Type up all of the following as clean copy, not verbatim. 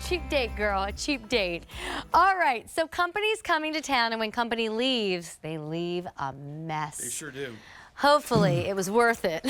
cheap date, girl, a cheap date. All right, so company's coming to town, and when company leaves, they leave a mess. They sure do. Hopefully, it was worth it.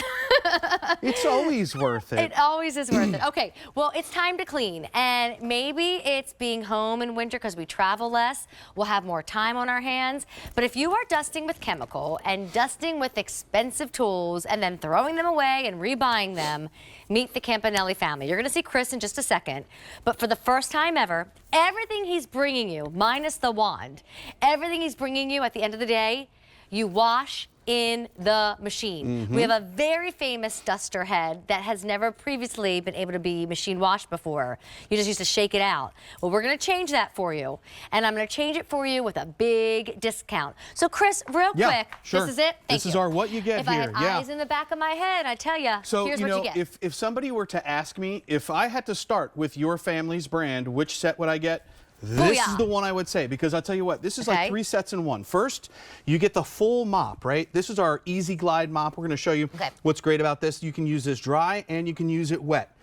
It's always worth it. It always is worth it. Okay, well, it's time to clean, and maybe it's being home in winter because we travel less. We'll have more time on our hands. But if you are dusting with chemical and dusting with expensive tools and then throwing them away and rebuying them, meet the Campanelli family. You're going to see Chris in just a second. But for the first time ever, everything he's bringing you, minus the wand, everything he's bringing you at the end of the day, you wash in the machine. We have a very famous duster head that has never previously been able to be machine washed before. You just used to shake it out. Well, we're going to change that for you, and I'm going to change it for you with a big discount. So, Chris, real quick, sure. This is it. Thank This you. is our what you get if here. I had eyes in the back of my head, I tell you, So, here's you know, what you get. if somebody were to ask me, if I had to start with your family's brand, which set would I get? This is the one I would say, because I'll tell you what, this is like 3 sets in one. First, you get the full mop, right? This is our Easy Glide mop. We're going to show you what's great about this. You can use this dry and you can use it wet.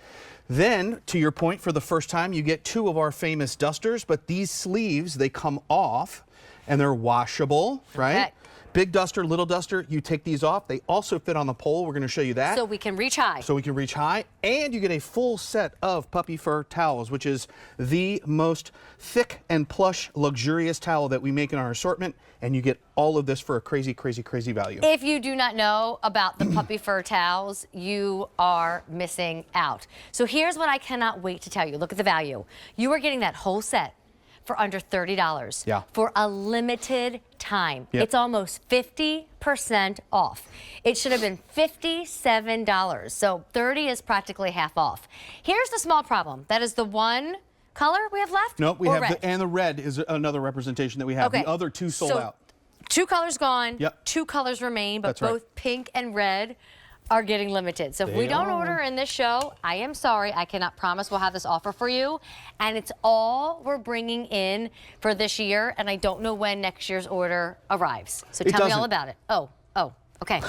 Then, to your point, for the first time, you get 2 of our famous dusters, but these sleeves, they come off and they're washable, right? Big duster, little duster, you take these off. They also fit on the pole. We're going to show you that. So we can reach high. So we can reach high. And you get a full set of puppy fur towels, which is the most thick and plush, luxurious towel that we make in our assortment. And you get all of this for a crazy, crazy, crazy value. If you do not know about the puppy fur towels, you are missing out. So here's what I cannot wait to tell you. Look at the value. You are getting that whole set for under $30 for a limited time. It's almost 50% off. It should have been $57, so $30 is practically half off. Here's the small problem. That is the one color we have left? No, we have red? and the red is another representation that we have. The other 2 sold out. 2 colors gone, Yep. 2 colors remain, but That's right. both pink and red are getting limited. So if we don't order in this show, I am sorry. I cannot promise we'll have this offer for you. And it's all we're bringing in for this year. And I don't know when next year's order arrives. So tell me all about it. Oh, okay.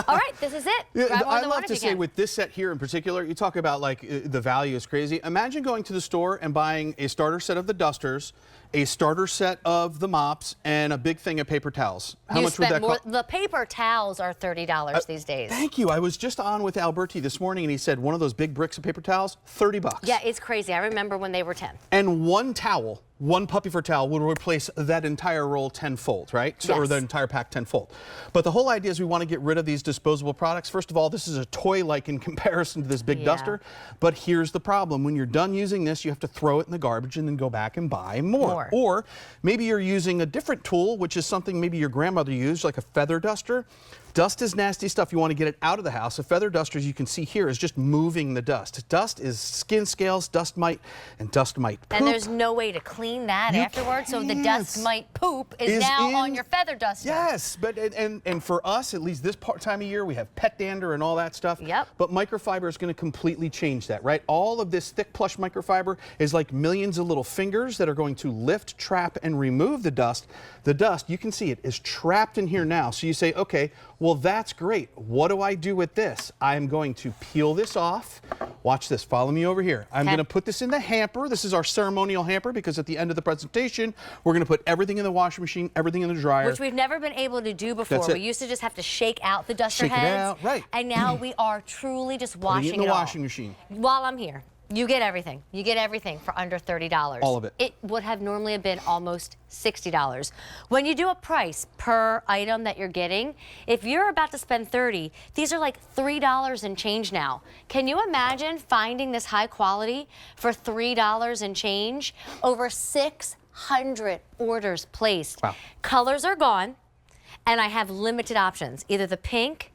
All right, this is it. I love to say with this set here in particular, you talk about like the value is crazy. Imagine going to the store and buying a starter set of the dusters, a starter set of the mops, and a big thing of paper towels. How much would that cost? The paper towels are $30 these days. Thank you. I was just on with Alberti this morning, and he said one of those big bricks of paper towels, $30. Yeah, it's crazy. I remember when they were 10. And one towel, one puppy fur towel, would replace that entire roll tenfold, right? So, or the entire pack tenfold. But the whole idea is we want to get rid of these disposable products. First of all, this is a toy-like in comparison to this big duster. But here's the problem. When you're done using this, you have to throw it in the garbage and then go back and buy more. Or maybe you're using a different tool, which is something maybe your grandmother used, like a feather duster. Dust is nasty stuff. You want to get it out of the house. A feather duster, as you can see here, is just moving the dust. Dust is skin scales, dust mite, and dust mite poop. And there's no way to clean that afterwards, so the dust mite poop is now on your feather duster. Yes, but and for us, at least this time of year, we have pet dander and all that stuff. But microfiber is going to completely change that, right? All of this thick, plush microfiber is like millions of little fingers that are going to lift, trap, and remove the dust. The dust, you can see it, is trapped in here now. So you say, okay, well, that's great. What do I do with this? I'm going to peel this off. Watch this. Follow me over here. I'm going to put this in the hamper. This is our ceremonial hamper because at the end of the presentation, we're going to put everything in the washing machine, everything in the dryer. Which we've never been able to do before. We used to just have to shake out the duster heads. And now we are truly just washing it in the washing machine. While I'm here. You get everything. You get everything for under $30. All of it. It would have normally been almost $60. When you do a price per item that you're getting, if you're about to spend $30, these are like $3 and change now. Can you imagine finding this high quality for $3 and change? Over 600 orders placed. Colors are gone, and I have limited options, either the pink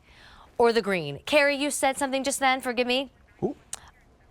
or the green. Carrie, you said something just then, forgive me.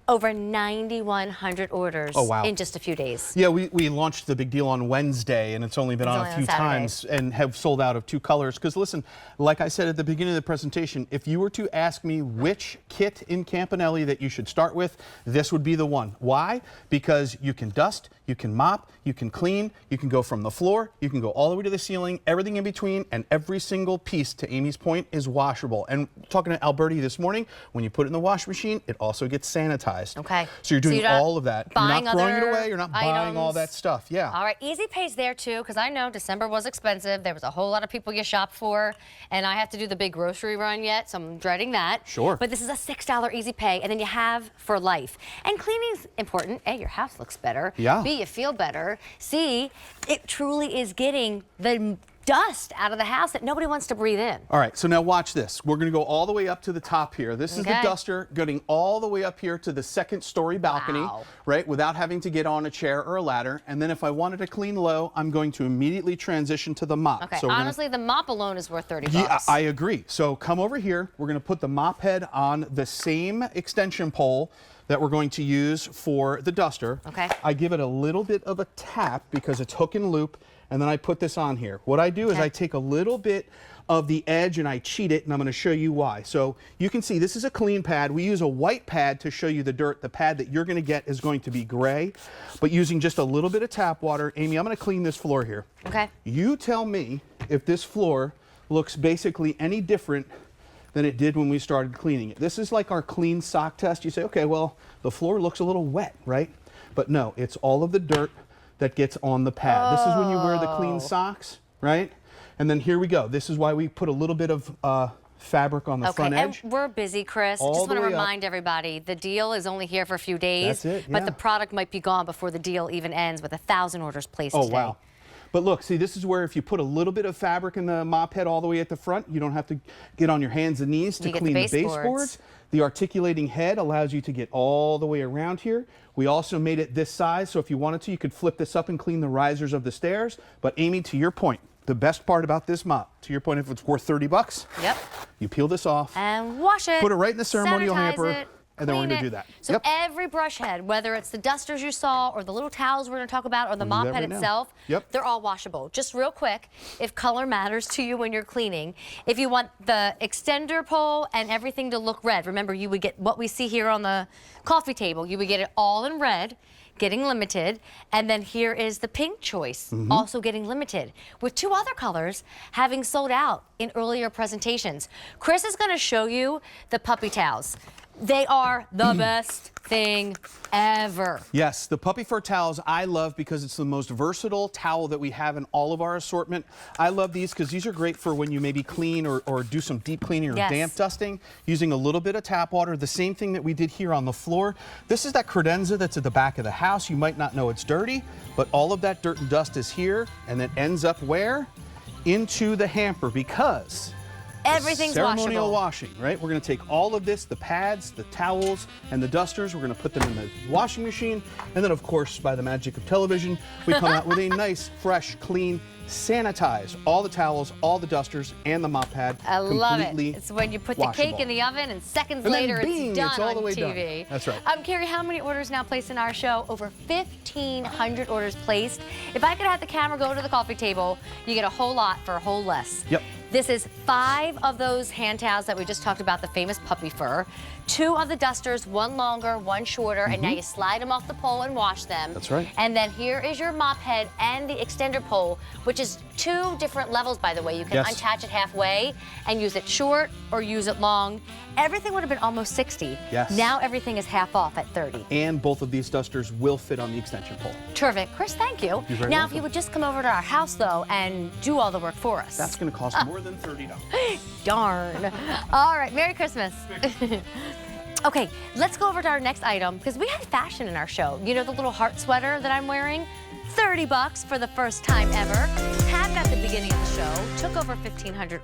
Over 9,100 orders in just a few days. Yeah, we launched the big deal on Wednesday, and it's only been on a few times and have sold out of 2 colors. Because listen, like I said at the beginning of the presentation, if you were to ask me which kit in Campanelli that you should start with, this would be the one. Why? Because you can dust, you can mop, you can clean, you can go from the floor, you can go all the way to the ceiling, everything in between, and every single piece, to Amy's point, is washable. And talking to Alberti this morning, when you put it in the wash machine, it also gets sanitized. sanitized. Okay. So you're doing you're not all of that. You're buying not throwing it other away. You're not buying all that stuff. Yeah. All right, Easy Pay's there too, because I know December was expensive. There was a whole lot of people you shop for, and I have to do the big grocery run yet, so I'm dreading that. Sure. But this is a $6 Easy Pay, and then you have for life. And cleaning's important. A, your house looks better. Yeah. B, you feel better. C, it truly is getting the dust out of the house that nobody wants to breathe in. All right, so now watch this. We're going to go all the way up to the top here. This is the Okay. duster getting all the way up here to the second story balcony, Wow. right, without having to get on a chair or a ladder. And then if I wanted to clean low, I'm going to immediately transition to the mop. Okay, So we're honestly, the mop alone is worth 30 Yeah, bucks. I agree. So come over here. We're going to put the mop head on the same extension pole that we're going to use for the duster. Okay. I give it a little bit of a tap because it's hook and loop, and then I put this on here. What I do is I take a little bit of the edge and I cheat it, and I'm going to show you why. So you can see this is a clean pad. We use a white pad to show you the dirt. The pad that you're going to get is going to be gray, but using just a little bit of tap water. Amy, I'm going to clean this floor here. Okay. You tell me if this floor looks basically any different than it did when we started cleaning it. This is like our clean sock test. You say, okay, well, the floor looks a little wet, right? But no, it's all of the dirt that gets on the pad. This is when you wear the clean socks, right? And then here we go. This is why we put a little bit of fabric on the front edge. And we're busy, Chris. All Just the want to way up. remind everybody, the deal is only here for a few days. That's it, But yeah. the product might be gone before the deal even ends with 1,000 orders placed Oh, today. wow. But look, see, this is where if you put a little bit of fabric in the mop head all the way at the front, you don't have to get on your hands and knees to You get clean the the baseboards. baseboards. The articulating head allows you to get all the way around here. We also made it this size, so if you wanted to, you could flip this up and clean the risers of the stairs. But Amy, to your point, the best part about this mop, to your point, if it's worth 30 bucks, Yep. you peel this off, And wash it. put it right in the ceremonial sanitize hamper, it, and then we're clean going to it. do that. So Yep. every brush head, whether it's the dusters you saw or the little towels we're going to talk about or the We'll do mop that head right now. itself, Yep. they're all washable. Just real quick, if color matters to you when you're cleaning, if you want the extender pole and everything to look red, remember you would get what we see here on the coffee table. You would get it all in red, getting limited, and then here is the pink choice, Mm-hmm. also getting limited, with 2 other colors having sold out in earlier presentations. Chris is going to show you the puppy towels. They are the best thing ever. Yes, the puppy fur towels I love because it's the most versatile towel that we have in all of our assortment. I love these because these are great for when you maybe clean or do some deep cleaning or Yes. damp dusting using a little bit of tap water. The same thing that we did here on the floor. This is that credenza that's at the back of the house. You might not know it's dirty, but all of that dirt and dust is here, and it ends up where? Into the hamper because Everything's ceremonial washable. washing, right? We're going to take all of this, the pads, the towels, and the dusters. We're going to put them in the washing machine. And then, of course, by the magic of television, we come out with a nice, fresh, clean, sanitized, all the towels, all the dusters, and the mop pad. I love it. completely It's when you put the cake washable. in the oven and seconds And then later bing, it's done it's all on the way done. TV. That's right. Carrie, how many orders now placed in our show? Over 1,500 orders placed. If I could have the camera go to the coffee table, you get a whole lot for a whole less. Yep. This is 5 of those hand towels that we just talked about, the famous puppy fur. 2 of the dusters, 1 longer, 1 shorter, and now you slide them off the pole and wash them. That's right. And then here is your mop head and the extender pole, which is 2 different levels, by the way. You can Yes. unattach it halfway and use it short or use it long. Everything would have been almost 60. Yes. Now everything is half off at 30. And both of these dusters will fit on the extension pole. Terrific. Chris, thank you. You're very Now, if welcome. you would just come over to our house, though, and do all the work for us. That's going to cost more than $30. Darn. All right, Merry Christmas. Okay, let's go over to our next item, because we had fashion in our show. You know the little heart sweater that I'm wearing? 30 bucks for the first time ever. Happened at the beginning of the show, took over 1,500